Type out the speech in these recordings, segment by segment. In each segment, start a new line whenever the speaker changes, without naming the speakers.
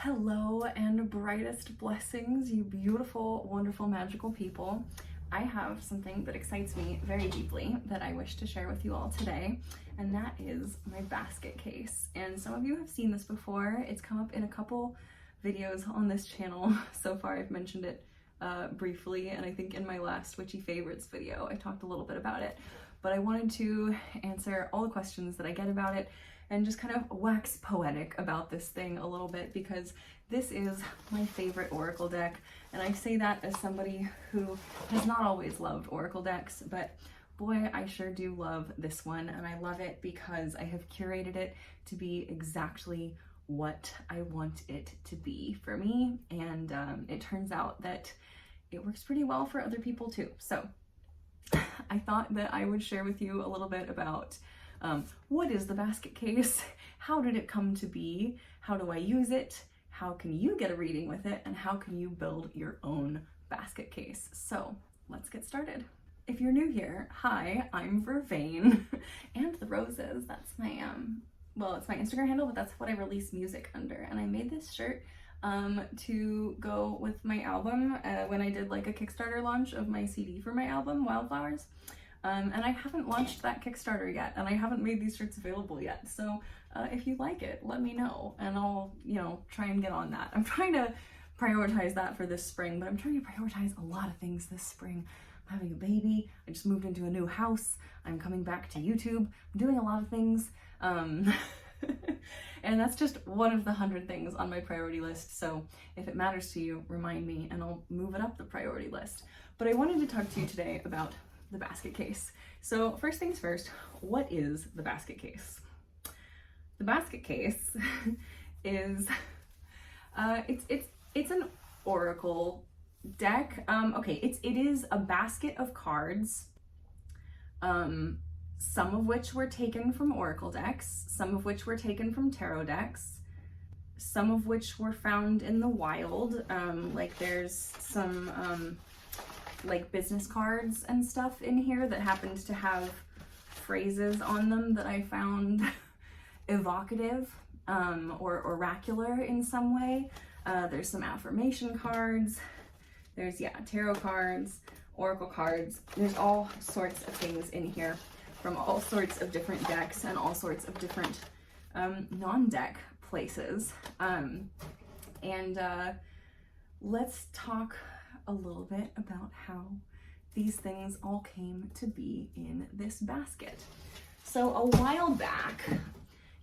Hello and brightest blessings, you beautiful, wonderful, magical people. I have something that excites me very deeply that I wish to share with you all today, and that is my basket case. And some of you have seen this before. It's come up in a couple videos on this channel. So far I've mentioned it briefly, and I think in my last Witchy Favorites video I talked a little bit about it. But I wanted to answer all the questions that I get about it and just kind of wax poetic about this thing a little bit, because this is my favorite oracle deck. And I say that as somebody who has not always loved oracle decks, but boy, I sure do love this one. And I love it because I have curated it to be exactly what I want it to be for me. And it turns out that it works pretty well for other people too. So I thought that I would share with you a little bit about what is the basket case? How did it come to be? How do I use it? How can you get a reading with it? And how can you build your own basket case? So let's get started. If you're new here, hi, I'm Vervain and the Roses. That's my, well, it's my Instagram handle, but that's what I release music under. And I made this shirt to go with my album when I did like a Kickstarter launch of my CD for my album, Wildflowers. And I haven't launched that Kickstarter yet, and I haven't made these shirts available yet. So if you like it, let me know, and I'll, try and get on that. I'm trying to prioritize that for this spring, but I'm trying to prioritize a lot of things this spring. I'm having a baby. I just moved into a new house. I'm coming back to YouTube. I'm doing a lot of things. And that's just one of the 100 things on my priority list. So if it matters to you, remind me and I'll move it up the priority list. But I wanted to talk to you today about the basket case. So first things first, what is the basket case? The basket case is it's an oracle deck. It is a basket of cards, some of which were taken from oracle decks, some of which were taken from tarot decks, some of which were found in the wild. Like there's some like business cards and stuff in here that happened to have phrases on them that I found evocative or oracular in some way. There's some affirmation cards. There's, tarot cards, oracle cards. There's all sorts of things in here from all sorts of different decks and all sorts of different non-deck places. Let's talk a little bit about how these things all came to be in this basket. So a while back,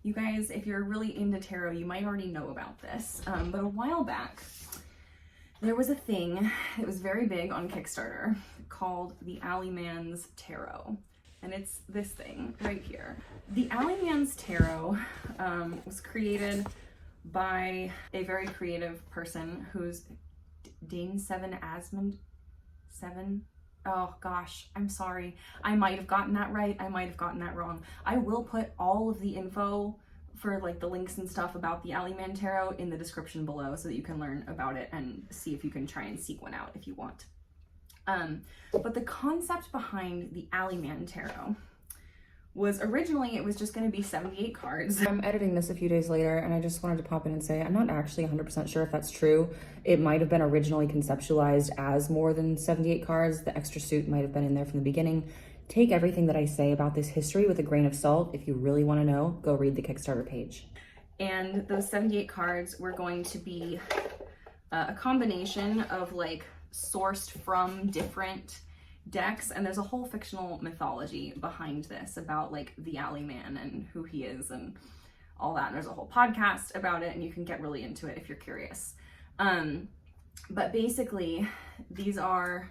you guys, if you're really into tarot, you might already know about this, but a while back, there was a thing that was very big on Kickstarter called the Alleyman's Tarot. And it's this thing right here. The Alleyman's Tarot was created by a very creative person who's Dane Asmund. Oh gosh, I'm sorry. I might have gotten that right. I might have gotten that wrong. I will put all of the info for like the links and stuff about the Alleyman Tarot in the description below so that you can learn about it and see if you can try and seek one out if you want. But the concept behind the Alleyman Tarot was originally, it was just going to be 78 cards.
I'm editing this a few days later, and I just wanted to pop in and say I'm not actually 100% sure if that's true. It might have been originally conceptualized as more than 78 cards. The extra suit might have been in there from the beginning. Take everything that I say about this history with a grain of salt. If you really want to know, go read the Kickstarter page.
And those 78 cards were going to be a combination of like sourced from different decks, and there's a whole fictional mythology behind this about like the Alleyman and who he is and all that. And there's a whole podcast about it, and you can get really into it if you're curious. But basically, these are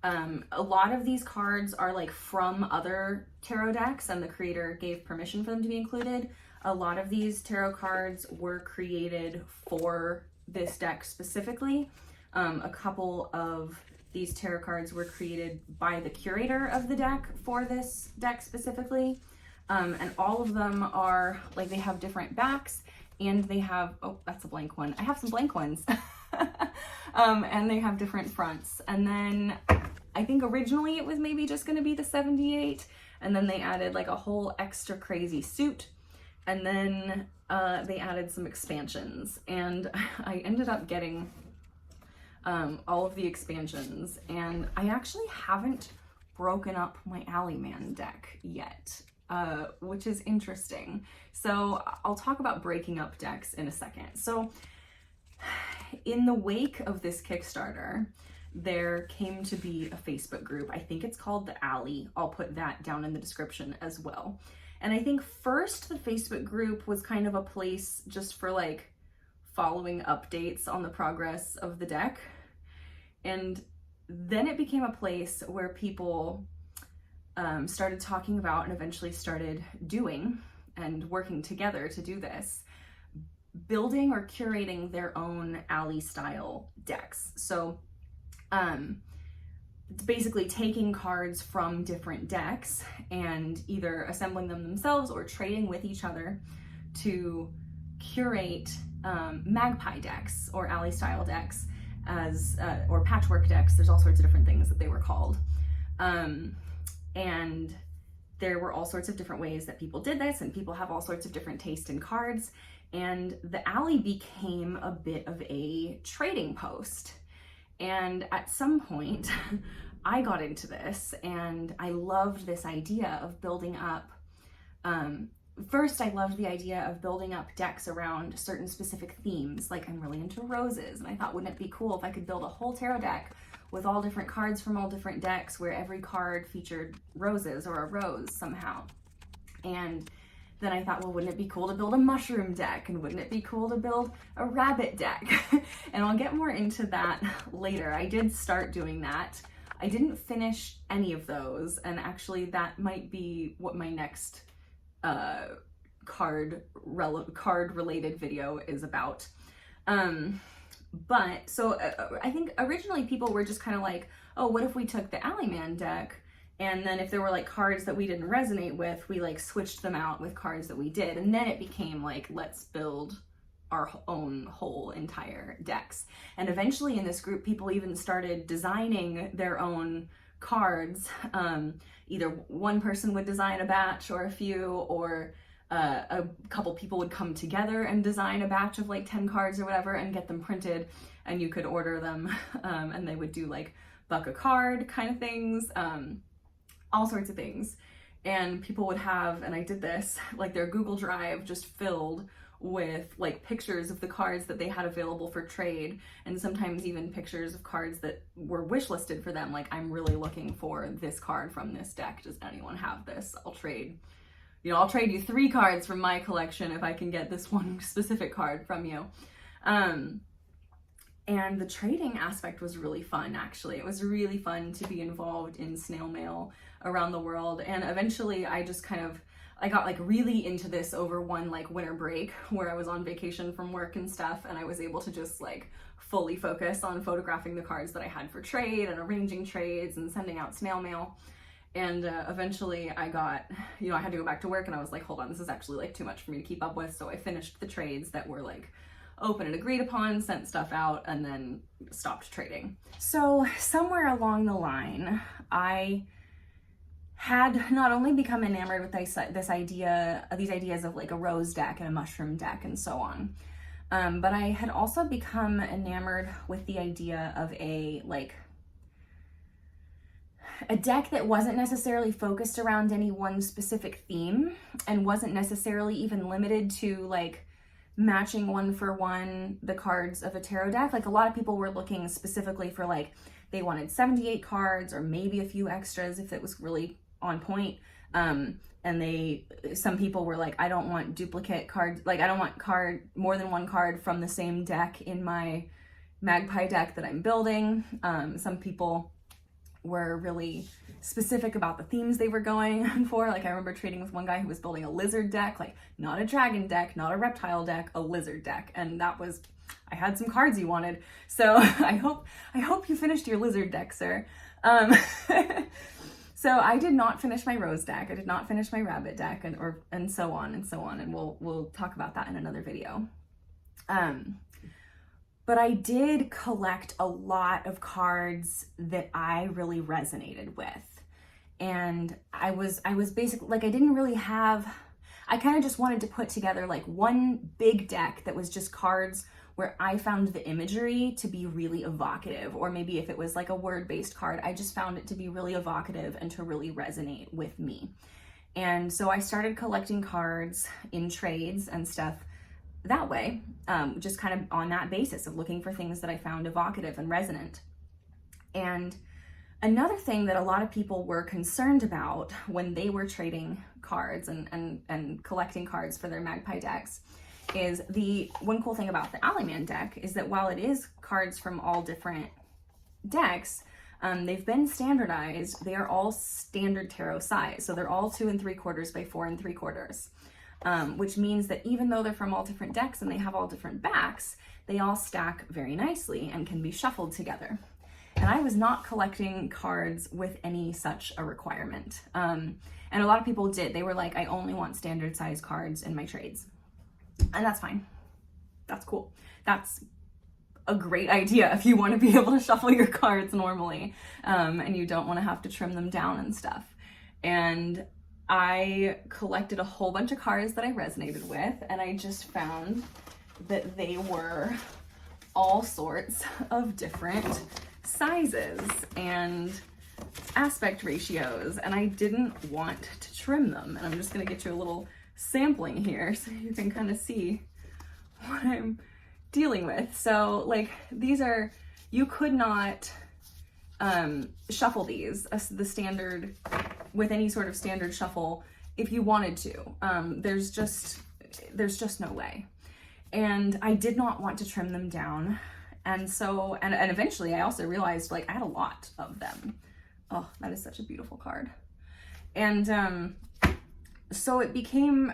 a lot of these cards are like from other tarot decks, and the creator gave permission for them to be included. A lot of these tarot cards were created for this deck specifically. A couple of these tarot cards were created by the curator of the deck for this deck specifically. And all of them are, like, they have different backs, and they have, oh, that's a blank one. I have some blank ones. And they have different fronts. And then I think originally it was maybe just gonna be the 78, and then they added like a whole extra crazy suit And then they added some expansions, and I ended up getting all of the expansions, and I actually haven't broken up my Alleyman deck yet, which is interesting. So I'll talk about breaking up decks in a second. So in the wake of this Kickstarter, there came to be a Facebook group. I think it's called The Alley. I'll put that down in the description as well. And I think first the Facebook group was kind of a place just for like following updates on the progress of the deck. And then it became a place where people started talking about and eventually started doing and working together to do this, building or curating their own Alley style decks. So basically taking cards from different decks and either assembling them themselves or trading with each other to curate magpie decks or Alley style decks as or patchwork decks. There's all sorts of different things that they were called, and there were all sorts of different ways that people did this, and people have all sorts of different taste in cards, and the Alley became a bit of a trading post. And at some point, I got into this and I loved this idea of building up. First, I loved the idea of building up decks around certain specific themes. Like, I'm really into roses, and I thought, wouldn't it be cool if I could build a whole tarot deck with all different cards from all different decks where every card featured roses or a rose somehow. And then I thought, well, wouldn't it be cool to build a mushroom deck? And wouldn't it be cool to build a rabbit deck? And I'll get more into that later. I did start doing that. I didn't finish any of those. And actually that might be what my next card related video is about. But so I think originally people were just kind of like, oh, what if we took the Alleyman deck, and then if there were like cards that we didn't resonate with, we like switched them out with cards that we did. And then it became like, let's build our own whole entire decks. And eventually in this group, people even started designing their own cards. Either one person would design a batch or a few, or a couple people would come together and design a batch of like 10 cards or whatever and get them printed, and you could order them, and they would do like buck a card kind of things. All sorts of things. And people would have, and I did this, like their Google Drive just filled with like pictures of the cards that they had available for trade, and sometimes even pictures of cards that were wish listed for them. Like, I'm really looking for this card from this deck. Does anyone have this? I'll trade you 3 cards from my collection if I can get this one specific card from you. And the trading aspect was really fun, actually. It was really fun to be involved in snail mail around the world. And eventually I just I got like really into this over one like winter break where I was on vacation from work and stuff, and I was able to just like fully focus on photographing the cards that I had for trade and arranging trades and sending out snail mail. And eventually I got, I had to go back to work, and I was like, hold on, this is actually like too much for me to keep up with. So I finished the trades that were like open and agreed upon, sent stuff out, and then stopped trading. So somewhere along the line, I had not only become enamored with these ideas of like a rose deck and a mushroom deck and so on, but I had also become enamored with the idea of a deck that wasn't necessarily focused around any one specific theme, and wasn't necessarily even limited to like matching one for one the cards of a tarot deck. Like, a lot of people were looking specifically for like, they wanted 78 cards or maybe a few extras if it was really on point. And some people were like, I don't want duplicate cards. Like, I don't want more than one card from the same deck in my magpie deck that I'm building. Some people were really specific about the themes they were going for. Like, I remember trading with one guy who was building a lizard deck, like not a dragon deck, not a reptile deck, a lizard deck. And that was, I had some cards he wanted. So I hope you finished your lizard deck, sir. So I did not finish my rose deck. I did not finish my rabbit deck, and so on and so on. And we'll talk about that in another video. But I did collect a lot of cards that I really resonated with. And I was basically like, I I kind of just wanted to put together like one big deck that was just cards where I found the imagery to be really evocative, or maybe if it was like a word-based card, I just found it to be really evocative and to really resonate with me. And so I started collecting cards in trades and stuff that way, just kind of on that basis of looking for things that I found evocative and resonant. And another thing that a lot of people were concerned about when they were trading cards and collecting cards for their Magpie decks is the one cool thing about the Alleyman deck is that while it is cards from all different decks, they've been standardized. They are all standard tarot size. So they're all 2 3/4 by 4 3/4, which means that even though they're from all different decks and they have all different backs, they all stack very nicely and can be shuffled together. And I was not collecting cards with any such a requirement. And a lot of people did. They were like, I only want standard size cards in my trades. And that's fine. That's cool. That's a great idea if you want to be able to shuffle your cards normally, and you don't want to have to trim them down and stuff. And I collected a whole bunch of cards that I resonated with, and I just found that they were all sorts of different sizes and aspect ratios, and I didn't want to trim them. And I'm just going to get you a little sampling here so you can kind of see what I'm dealing with. So like these are, you could not shuffle these the standard with any sort of standard shuffle if you wanted to. There's just no way. And I did not want to trim them down. And so, and eventually I also realized like I had a lot of them. Oh, that is such a beautiful card. And so it became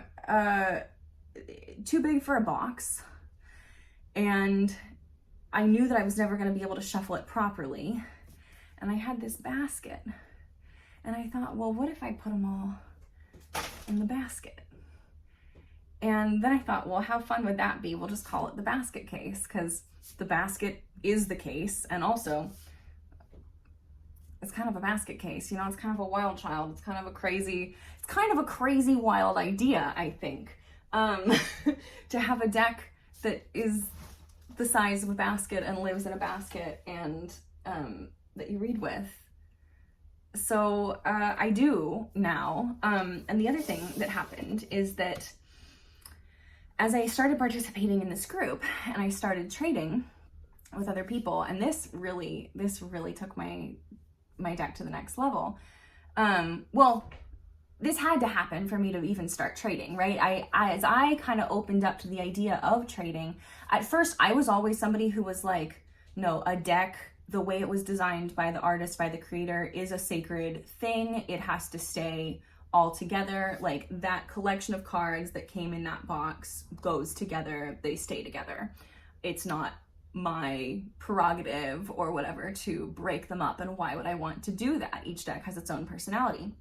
too big for a box, and I knew that I was never going to be able to shuffle it properly. And I had this basket, and I thought, well, what if I put them all in the basket? And then I thought, well, how fun would that be? We'll just call it the basket case, because the basket is the case, and also it's kind of a basket case, you know, it's kind of a wild child. It's kind of a crazy wild idea, I think, to have a deck that is the size of a basket and lives in a basket and that you read with. So I do now. And the other thing that happened is that as I started participating in this group and I started trading with other people, and this really took my deck to the next level. Well, this had to happen for me to even start trading, right? As I kind of opened up to the idea of trading, at first I was always somebody who was like, no, a deck, the way it was designed by the artist, by the creator, is a sacred thing. It has to stay all together. Like that collection of cards that came in that box goes together, they stay together. It's not my prerogative or whatever to break them up, and why would I want to do that? Each deck has its own personality.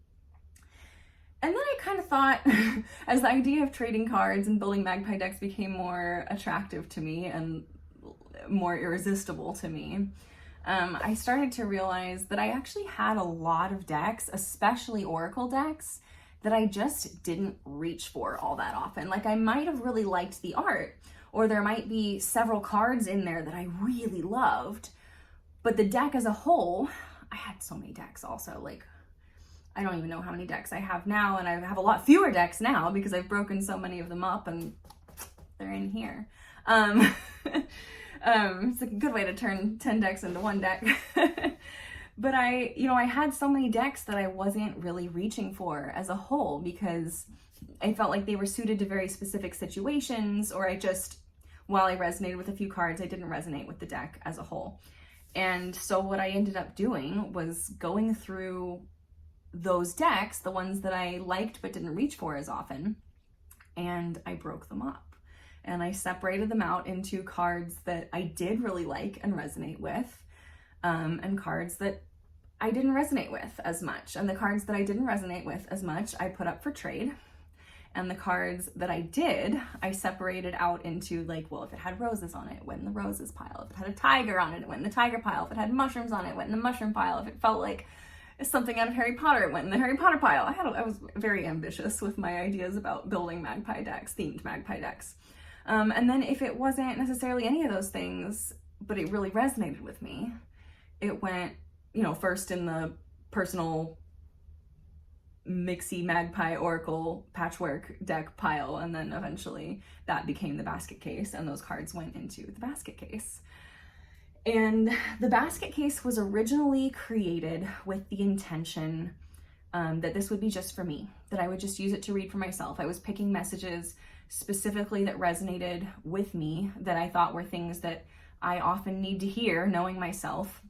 And then I kind of thought, as the idea of trading cards and building Magpie decks became more attractive to me and more irresistible to me, I started to realize that I actually had a lot of decks, especially Oracle decks, that I just didn't reach for all that often. Like I might have really liked the art, or there might be several cards in there that I really loved, but the deck as a whole, I had so many decks also. Like, I don't even know how many decks I have now, and I have a lot fewer decks now because I've broken so many of them up and they're in here. It's a good way to turn 10 decks into one deck. But I had so many decks that I wasn't really reaching for as a whole because I felt like they were suited to very specific situations, or while I resonated with a few cards, I didn't resonate with the deck as a whole. And so what I ended up doing was going through those decks, the ones that I liked but didn't reach for as often, and I broke them up. And I separated them out into cards that I did really like and resonate with, and cards that I didn't resonate with as much. And the cards that I didn't resonate with as much, I put up for trade. And the cards that I did, I separated out into like, well, if it had roses on it, it went in the roses pile. If it had a tiger on it, it went in the tiger pile. If it had mushrooms on it, it went in the mushroom pile. If it felt like something out of Harry Potter, it went in the Harry Potter pile. I was very ambitious with my ideas about building magpie decks, themed magpie decks. And then if it wasn't necessarily any of those things, but it really resonated with me, it went, you know, first in the personal mixy magpie oracle patchwork deck pile, and then eventually that became the basket case, and those cards went into the basket case. And the basket case was originally created with the intention that this would be just for me, that I would just use it to read for myself. I was picking messages specifically that resonated with me, that I thought were things that I often need to hear knowing myself,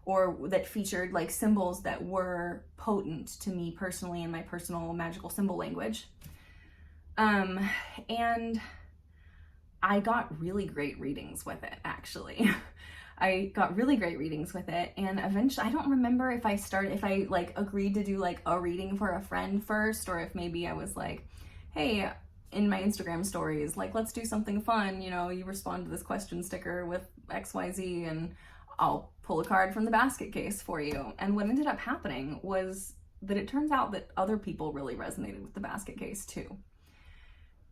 or that featured like symbols that were potent to me personally in my personal magical symbol language. And I got really great readings with it, actually. I got really great readings with it, and eventually, I don't remember if I like agreed to do like a reading for a friend first, or if maybe I was like, hey, in my Instagram stories, like, let's do something fun, you know, you respond to this question sticker with XYZ and I'll pull a card from the basket case for you. And what ended up happening was that it turns out that other people really resonated with the basket case too.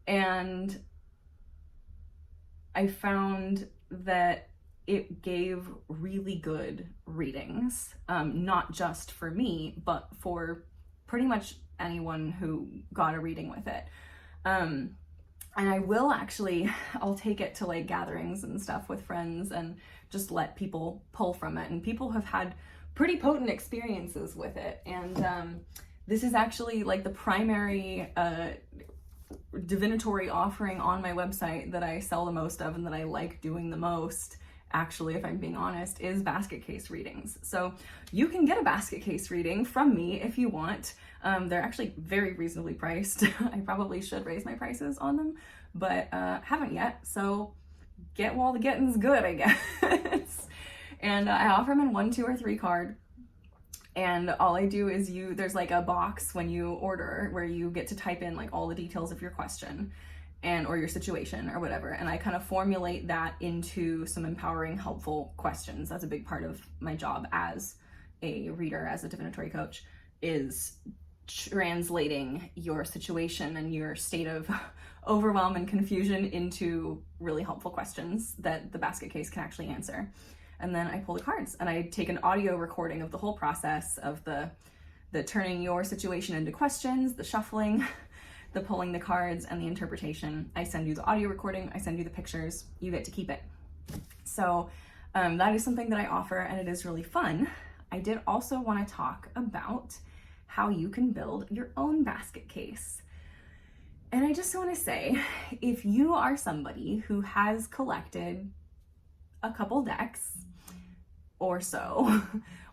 And I found that it gave really good readings, not just for me, but for pretty much anyone who got a reading with it. And I will actually, I'll take it to like gatherings and stuff with friends and just let people pull from it. And people have had pretty potent experiences with it. And this is actually like the primary divinatory offering on my website that I sell the most of and that I like doing the most, actually, if I'm being honest, is basket case readings. So you can get a basket case reading from me if you want. They're actually very reasonably priced. I probably should raise my prices on them, but haven't yet. So get while the getting's good, I guess. And I offer them in 1, 2, or 3 card. And all I do is there's like a box when you order where you get to type in like all the details of your question or your situation or whatever. And I kind of formulate that into some empowering, helpful questions. That's a big part of my job as a reader, as a divinatory coach, is translating your situation and your state of overwhelm and confusion into really helpful questions that the basket case can actually answer. And then I pull the cards and I take an audio recording of the whole process of the turning your situation into questions, the shuffling, the pulling the cards, and the interpretation. I send you the audio recording, I send you the pictures, you get to keep it. So that is something that I offer, and it is really fun. I did also want to talk about how you can build your own basket case. And I just want to say, if you are somebody who has collected a couple decks or so,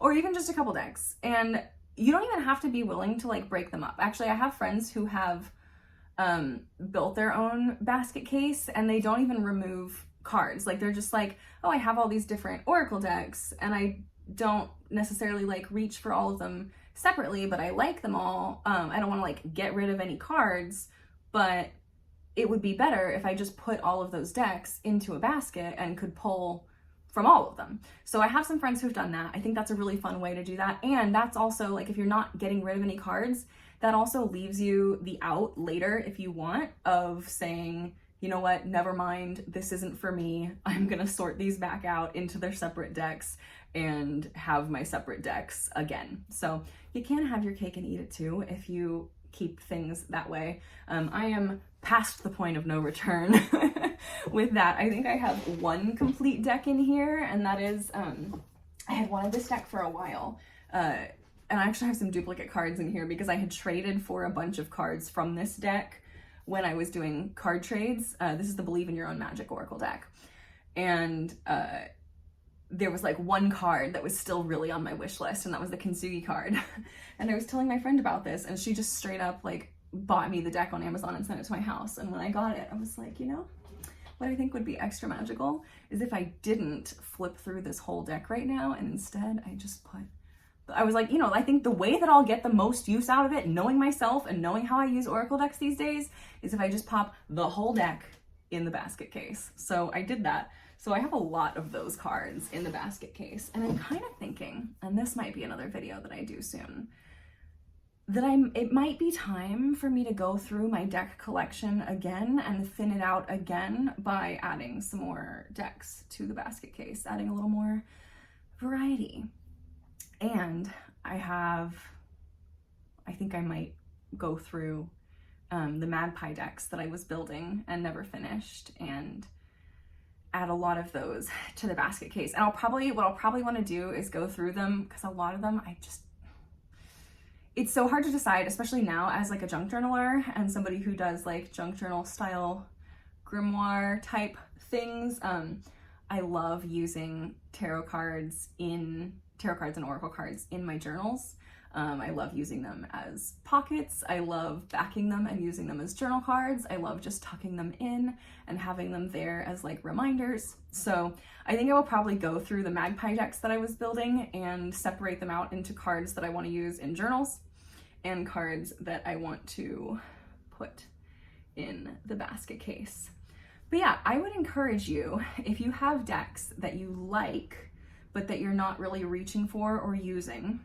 or even just a couple decks, and you don't even have to be willing to like break them up. Actually, I have friends who have built their own basket case and they don't even remove cards. Like they're just like, oh, I have all these different oracle decks and I don't necessarily like reach for all of them separately, but I like them all. I don't want to like get rid of any cards, but it would be better if I just put all of those decks into a basket and could pull from all of them. So I have some friends who've done that. I think that's a really fun way to do that. And that's also like, if you're not getting rid of any cards, that also leaves you the out later, if you want, of saying, you know what, never mind, this isn't for me. I'm gonna sort these back out into their separate decks and have my separate decks again. So you can have your cake and eat it too if you keep things that way. I am past the point of no return with that. I think I have one complete deck in here, and that is, I had wanted this deck for a while. And I actually have some duplicate cards in here because I had traded for a bunch of cards from this deck when I was doing card trades. This is the Believe in Your Own Magic Oracle deck. And there was like one card that was still really on my wish list, and that was the Kintsugi card. And I was telling my friend about this, and she just straight up like bought me the deck on Amazon and sent it to my house. And when I got it, I was like, you know, what I think would be extra magical is if I didn't flip through this whole deck right now, and instead I just I was like, you know, I think the way that I'll get the most use out of it, knowing myself and knowing how I use Oracle decks these days, is if I just pop the whole deck in the basket case. So I did that. So I have a lot of those cards in the basket case, and I'm kind of thinking, and this might be another video that I do soon, that it might be time for me to go through my deck collection again and thin it out again by adding some more decks to the basket case, adding a little more variety. And I think I might go through the Magpie decks that I was building and never finished, and add a lot of those to the basket case. And what I'll probably want to do is go through them, because a lot of them it's so hard to decide, especially now as like a junk journaler and somebody who does like junk journal style grimoire type things. I love using tarot cards and oracle cards in my journals. I love using them as pockets. I love backing them and using them as journal cards. I love just tucking them in and having them there as like reminders. So I think I will probably go through the Magpie decks that I was building and separate them out into cards that I want to use in journals and cards that I want to put in the basket case. But yeah, I would encourage you, if you have decks that you like, but that you're not really reaching for or using,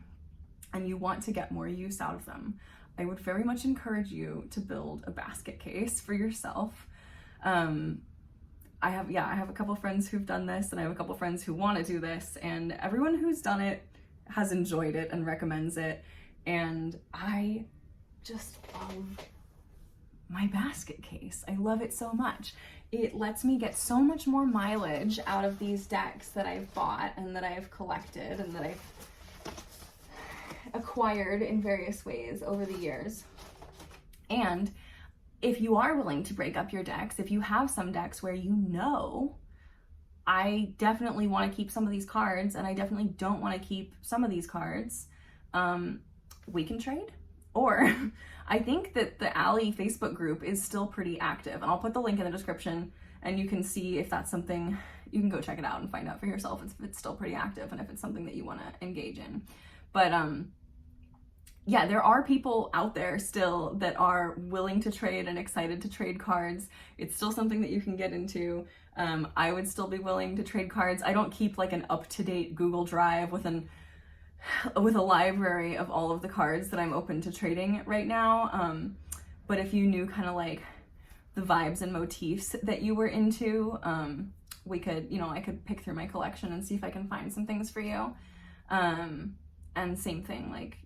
and you want to get more use out of them, I would very much encourage you to build a basket case for yourself. I have a couple friends who've done this, and I have a couple friends who want to do this, and everyone who's done it has enjoyed it and recommends it. And I just love my basket case. I love it so much. It lets me get so much more mileage out of these decks that I've bought and that I've collected and that I've acquired in various ways over the years. And if you are willing to break up your decks, if you have some decks where I definitely want to keep some of these cards and I definitely don't want to keep some of these cards, we can trade. Or I think that the Alley Facebook group is still pretty active, and I'll put the link in the description, and you can see if that's something, you can go check it out and find out for yourself if it's still pretty active and if it's something that you want to engage in. But yeah, there are people out there still that are willing to trade and excited to trade cards. It's still something that you can get into. I would still be willing to trade cards. I don't keep like an up-to-date Google Drive with a library of all of the cards that I'm open to trading right now. But if you knew kind of like the vibes and motifs that you were into, I could pick through my collection and see if I can find some things for you. And same thing, like,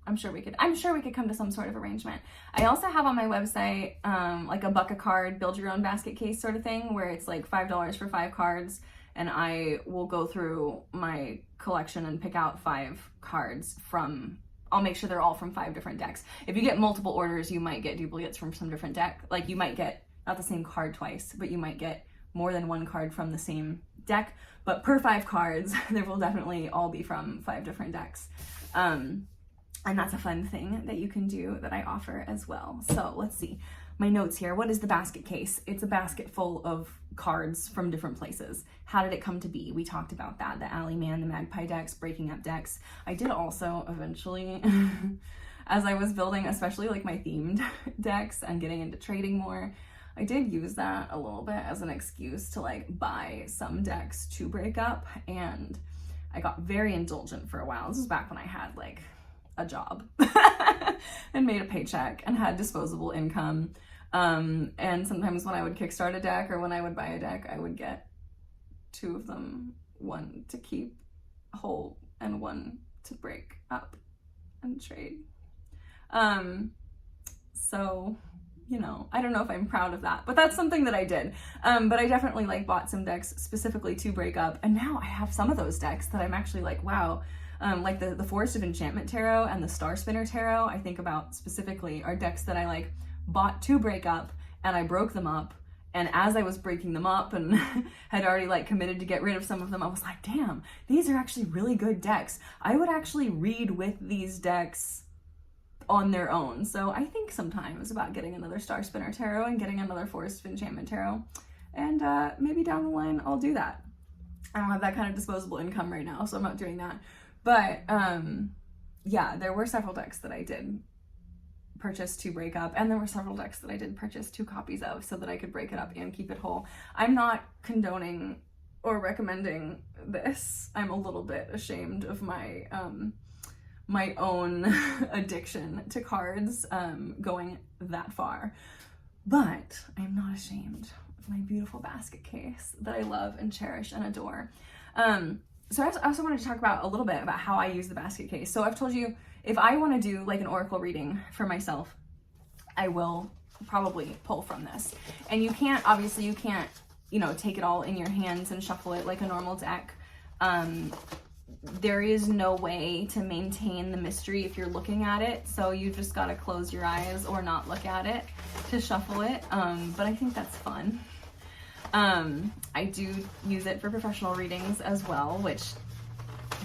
I'm sure we could come to some sort of arrangement. I also have on my website, like a buck a card, build your own basket case sort of thing, where it's like $5 for 5 cards. And I will go through my collection and pick out 5 cards I'll make sure they're all from 5 different decks. If you get multiple orders, you might get duplicates from some different deck. Like you might get not the same card twice, but you might get more than one card from the same deck. But per 5 cards, there will definitely all be from 5 different decks. And that's a fun thing that you can do that I offer as well. So let's see. My notes here. What is the basket case? It's a basket full of cards from different places. How did it come to be? We talked about that. The Alley Man, the Magpie decks, breaking up decks. I did also eventually, as I was building, especially like my themed decks and getting into trading more, I did use that a little bit as an excuse to like buy some decks to break up. And I got very indulgent for a while. This was back when I had like a job and made a paycheck and had disposable income. And sometimes when I would kickstart a deck or when I would buy a deck, I would get 2 of them, one to keep whole and one to break up and trade. So, I don't know if I'm proud of that, but that's something that I did. But I definitely like bought some decks specifically to break up. And now I have some of those decks that I'm actually like, wow, like the Forest of Enchantment Tarot and the Star Spinner Tarot, I think about specifically, are decks that I like bought to break up, and I broke them up. And as I was breaking them up and had already like committed to get rid of some of them, I was like, damn, these are actually really good decks. I would actually read with these decks on their own. So I think sometimes about getting another Star Spinner Tarot and getting another Forest of Enchantment Tarot. And maybe down the line, I'll do that. I don't have that kind of disposable income right now, so I'm not doing that. But yeah, there were several decks that I did purchase to break up, and there were several decks that I did purchase 2 copies of so that I could break it up and keep it whole. I'm not condoning or recommending this. I'm a little bit ashamed of my my own addiction to cards going that far, but I'm not ashamed of my beautiful basket case that I love and cherish and adore. So I also wanted to talk about a little bit about how I use the basket case. So I've told you, if I want to do like an oracle reading for myself, I will probably pull from this. And you can't, obviously you can't, you know, take it all in your hands and shuffle it like a normal deck. There is no way to maintain the mystery if you're looking at it, so you just gotta close your eyes or not look at it to shuffle it, but I think that's fun. I do use it for professional readings as well, which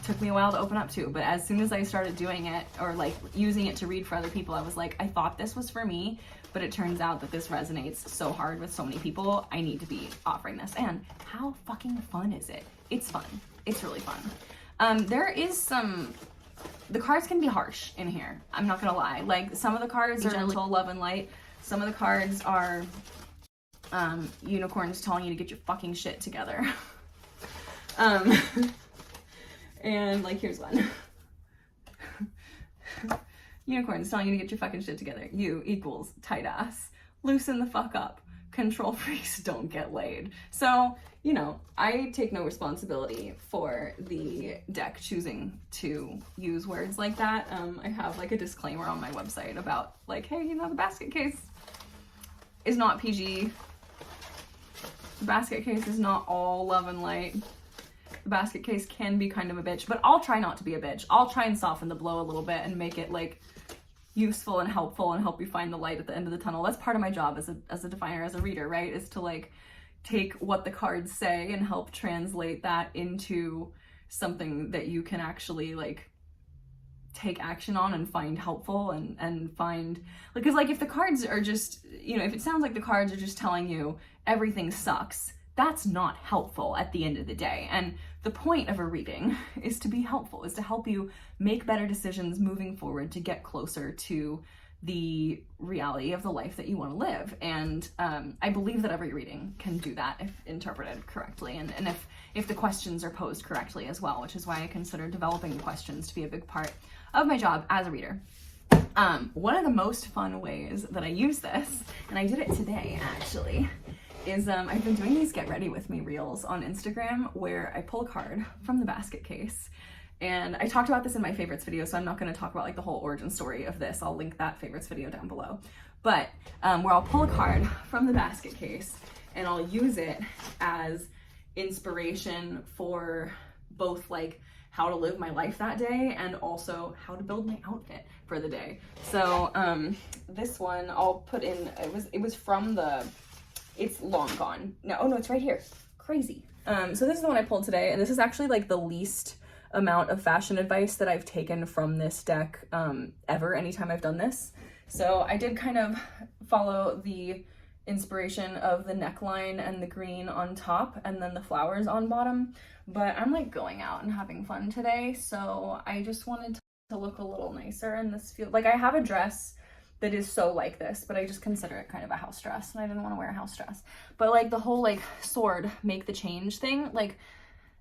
took me a while to open up to, but as soon as I started doing it, or like using it to read for other people, I was like, I thought this was for me, but it turns out that this resonates so hard with so many people, I need to be offering this. And how fucking fun is it? It's fun. It's really fun. There is some, the cards can be harsh in here, I'm not gonna lie. Like, some of the cards are gentle, love, and light. Some of the cards are unicorns telling you to get your fucking shit together. And like, here's one. Unicorns telling you to get your fucking shit together. You equals tight ass. Loosen the fuck up. Control freaks don't get laid. So, you know, I take no responsibility for the deck choosing to use words like that. I have like a disclaimer on my website about like, hey, you know, the basket case is not PG. The basket case is not all love and light. The basket case can be kind of a bitch, but I'll try not to be a bitch. I'll try and soften the blow a little bit and make it like useful and helpful and help you find the light at the end of the tunnel. That's part of my job as a diviner, as a reader, right? Is to like take what the cards say and help translate that into something that you can actually like take action on and find helpful and find, because like if the cards are just, you know, if it sounds like the cards are just telling you everything sucks, that's not helpful at the end of the day. And the point of a reading is to be helpful, is to help you make better decisions moving forward to get closer to the reality of the life that you want to live. And I believe that every reading can do that if interpreted correctly, and if the questions are posed correctly as well, which is why I consider developing the questions to be a big part of my job as a reader. One of the most fun ways that I use this, and I did it today actually, is I've been doing these get ready with me reels on Instagram where I pull a card from the basket case. And I talked about this in my favorites video, so I'm not going to talk about like the whole origin story of this. I'll link that favorites video down below. But where I'll pull a card from the basket case and I'll use it as inspiration for both like how to live my life that day and also how to build my outfit for the day. So this one I'll put in, it was from the, it's long gone. No, oh no, it's right here. Crazy. So this is the one I pulled today, and this is actually like the least amount of fashion advice that I've taken from this deck ever, anytime I've done this. So I did kind of follow the inspiration of the neckline and the green on top and then the flowers on bottom, but I'm like going out and having fun today, so I just wanted to look a little nicer in this feel. Like, I have a dress that is so like this, but I just consider it kind of a house dress, and I didn't want to wear a house dress. But like the whole like sword make the change thing, like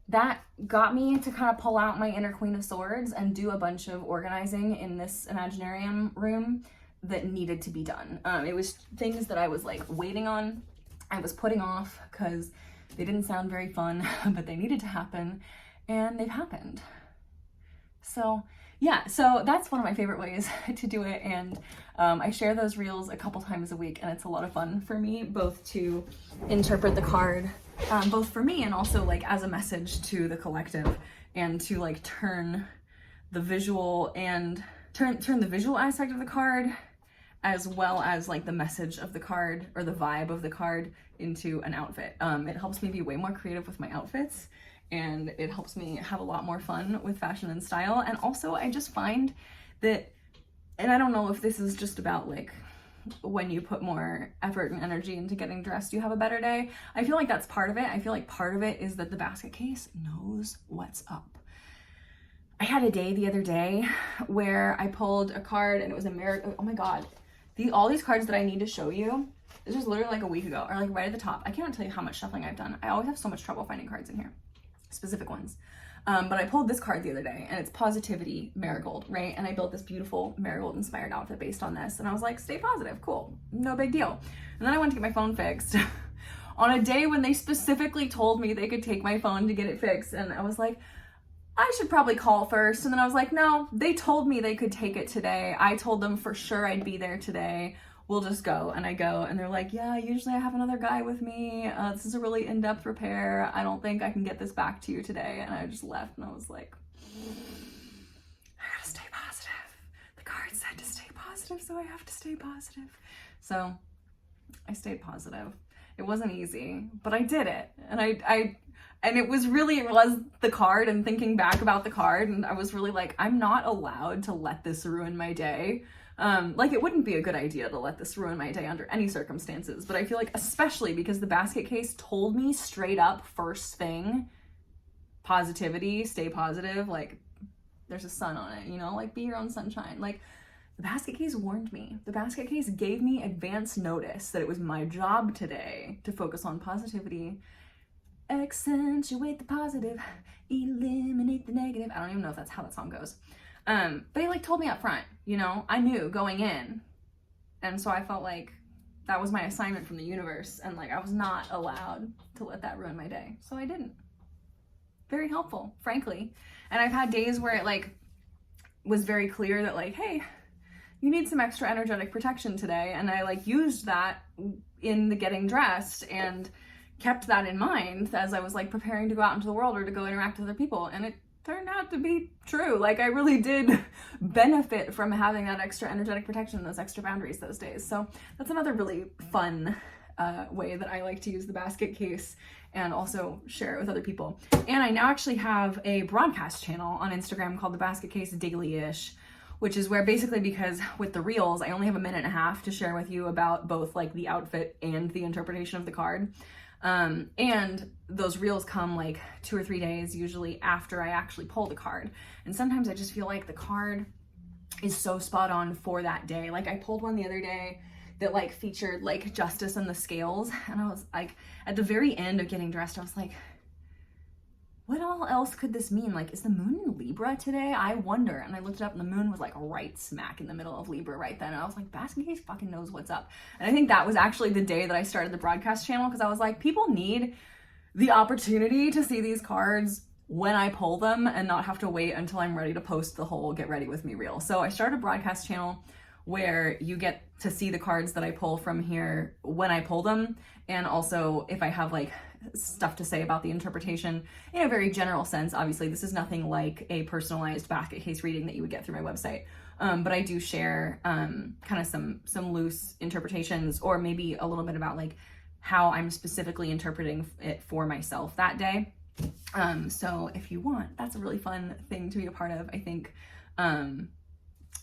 that got me to kind of pull out my inner Queen of Swords and do a bunch of organizing in this Imaginarium room that needed to be done. It was things that I was like waiting on, I was putting off because they didn't sound very fun, but they needed to happen, and they've happened. So yeah, so that's one of my favorite ways to do it, and I share those reels a couple times a week, and it's a lot of fun for me, both to interpret the card, both for me and also like as a message to the collective, and to like turn the visual and turn the visual aspect of the card as well as like the message of the card or the vibe of the card into an outfit. It helps me be way more creative with my outfits, and it helps me have a lot more fun with fashion and style. And also I just find that, and I don't know if this is just about like when you put more effort and energy into getting dressed, you have a better day. I feel like that's part of it. I feel like part of it is that the basket case knows what's up. I had a day the other day where I pulled a card and it was oh my God, all these cards that I need to show you, this was literally like a week ago, or like right at the top. I cannot tell you how much shuffling I've done. I always have so much trouble finding cards in here, specific ones. But I pulled this card the other day, and it's Positivity Marigold, right? And I built this beautiful marigold inspired outfit based on this. And I was like, stay positive, cool, no big deal. And then I went to get my phone fixed on a day when they specifically told me they could take my phone to get it fixed. And I was like, I should probably call first. And then I was like, no, they told me they could take it today. I told them for sure I'd be there today. We'll just go. And I go, and they're like, yeah, usually I have another guy with me. This is a really in-depth repair. I don't think I can get this back to you today. And I just left, and I was like, I gotta stay positive. The card said to stay positive, so I have to stay positive. So I stayed positive. It wasn't easy, but I did it. And and it was the card, and thinking back about the card, and I was really like, I'm not allowed to let this ruin my day. Like, it wouldn't be a good idea to let this ruin my day under any circumstances, but I feel like especially because the basket case told me straight up first thing, positivity, stay positive, like there's a sun on it, you know, like be your own sunshine. Like, the basket case warned me. The basket case gave me advance notice that it was my job today to focus on positivity, accentuate the positive, eliminate the negative. I don't even know if that's how that song goes. But he like told me up front, you know, I knew going in. And so I felt like that was my assignment from the universe. And like, I was not allowed to let that ruin my day. So I didn't. Very helpful, frankly. And I've had days where it like was very clear that like, hey, you need some extra energetic protection today. And I like used that in the getting dressed and kept that in mind as I was like preparing to go out into the world or to go interact with other people. And it turned out to be true. Like, I really did benefit from having that extra energetic protection, those extra boundaries those days. So that's another really fun way that I like to use the basket case and also share it with other people. And I now actually have a broadcast channel on Instagram called the Basketcase Daily-ish, which is where basically, because with the reels, I only have a minute and a half to share with you about both like the outfit and the interpretation of the card. And those reels come like 2 or 3 days usually after I actually pull the card. And sometimes I just feel like the card is so spot on for that day. Like, I pulled one the other day that like featured like justice and the scales. And I was like, at the very end of getting dressed, I was like, what all else could this mean? Like, is the moon in Libra today? I wonder. And I looked it up, and the moon was like right smack in the middle of Libra right then. And I was like, Basketcase fucking knows what's up. And I think that was actually the day that I started the broadcast channel, because I was like, people need the opportunity to see these cards when I pull them and not have to wait until I'm ready to post the whole get ready with me reel. So I started a broadcast channel where you get to see the cards that I pull from here when I pull them. And also if I have like stuff to say about the interpretation in a very general sense. Obviously, this is nothing like a personalized basket case reading that you would get through my website. But I do share kind of some loose interpretations, or maybe a little bit about like how I'm specifically interpreting it for myself that day. So if you want, that's a really fun thing to be a part of, I think.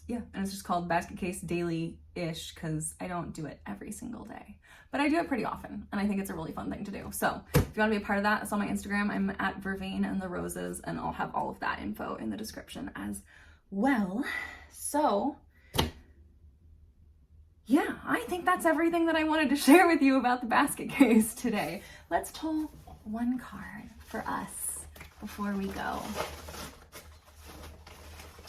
Yeah, and it's just called Basketcase Daily-ish because I don't do it every single day, but I do it pretty often, and I think it's a really fun thing to do. So if you want to be a part of that, it's on my Instagram. I'm at Vervain and the Roses, and I'll have all of that info in the description as well. So yeah, I think that's everything that I wanted to share with you about the basket case today. Let's pull one card for us before we go.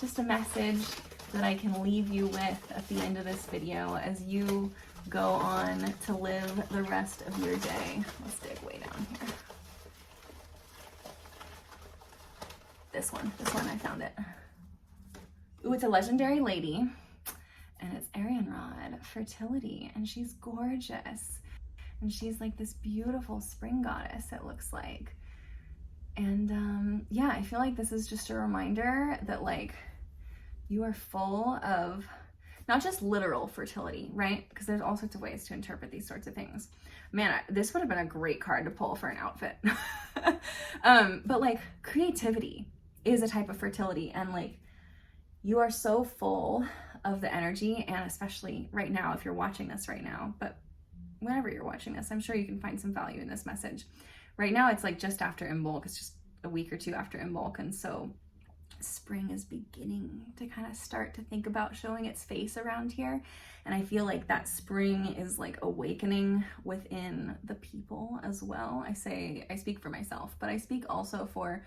Just a message that I can leave you with at the end of this video as you go on to live the rest of your day. Let's dig way down here. This one, I found it. Ooh, it's a legendary lady, and it's Arianrod, fertility, and she's gorgeous. And she's like this beautiful spring goddess, it looks like. And yeah, I feel like this is just a reminder that like, you are full of not just literal fertility, right? Because there's all sorts of ways to interpret these sorts of things. Man, this would have been a great card to pull for an outfit. But like, creativity is a type of fertility, and like, you are so full of the energy, and especially right now, if you're watching this right now, but whenever you're watching this, I'm sure you can find some value in this message. Right now, it's like just after Imbolc. It's just a week or two after Imbolc, and so spring is beginning to kind of start to think about showing its face around here. And I feel like that spring is like awakening within the people as well. I speak for myself, but I speak also for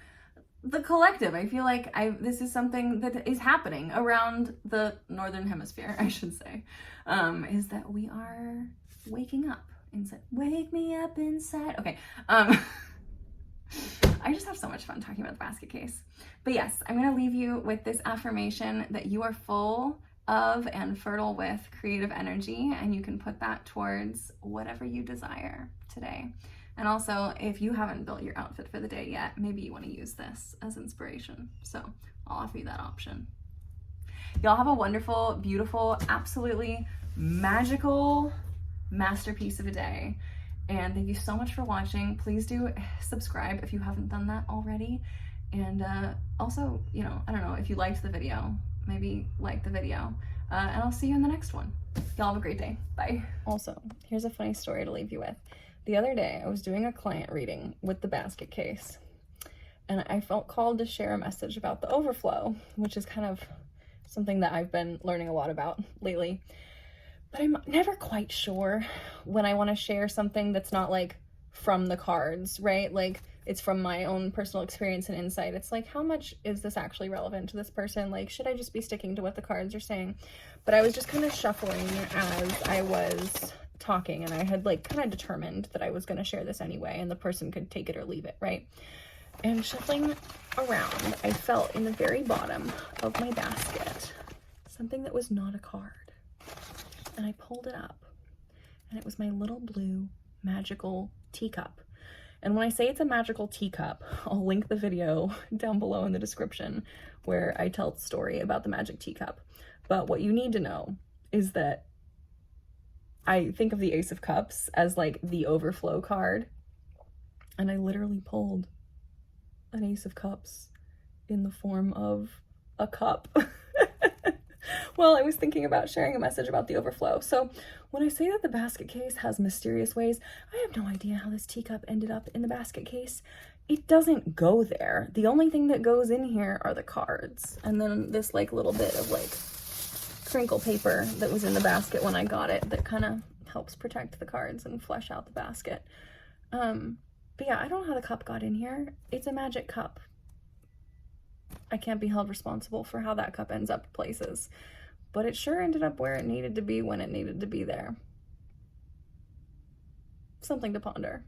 the collective. I feel like this is something that is happening around the northern hemisphere, I should say, is that we are waking up inside. Wake me up inside. Okay. I just have so much fun talking about the basket case. But yes, I'm going to leave you with this affirmation that you are full of and fertile with creative energy, and you can put that towards whatever you desire today. And also, if you haven't built your outfit for the day yet, maybe you want to use this as inspiration. So I'll offer you that option. Y'all have a wonderful, beautiful, absolutely magical masterpiece of a day. And thank you so much for watching. Please do subscribe if you haven't done that already. And also, you know, I don't know, if you liked the video, maybe like the video. And I'll see you in the next one. Y'all have a great day. Bye. Also, here's a funny story to leave you with. The other day, I was doing a client reading with the basket case, and I felt called to share a message about the overflow, which is kind of something that I've been learning a lot about lately. But I'm never quite sure when I want to share something that's not like from the cards, right? Like it's from my own personal experience and insight. It's like, how much is this actually relevant to this person? Like, should I just be sticking to what the cards are saying? But I was just kind of shuffling as I was talking, and I had like kind of determined that I was going to share this anyway, and the person could take it or leave it, right? And shuffling around, I felt in the very bottom of my basket something that was not a card. And I pulled it up, and it was my little blue magical teacup. And when I say it's a magical teacup, I'll link the video down below in the description where I tell the story about the magic teacup. But what you need to know is that I think of the Ace of Cups as like the overflow card, and I literally pulled an Ace of Cups in the form of a cup. Well, I was thinking about sharing a message about the overflow. So when I say that the basket case has mysterious ways, I have no idea how this teacup ended up in the basket case. It doesn't go there. The only thing that goes in here are the cards, and then this like little bit of like crinkle paper that was in the basket when I got it that kind of helps protect the cards and flesh out the basket. But yeah, I don't know how the cup got in here. It's a magic cup. I can't be held responsible for how that cup ends up places, but it sure ended up where it needed to be when it needed to be there. Something to ponder.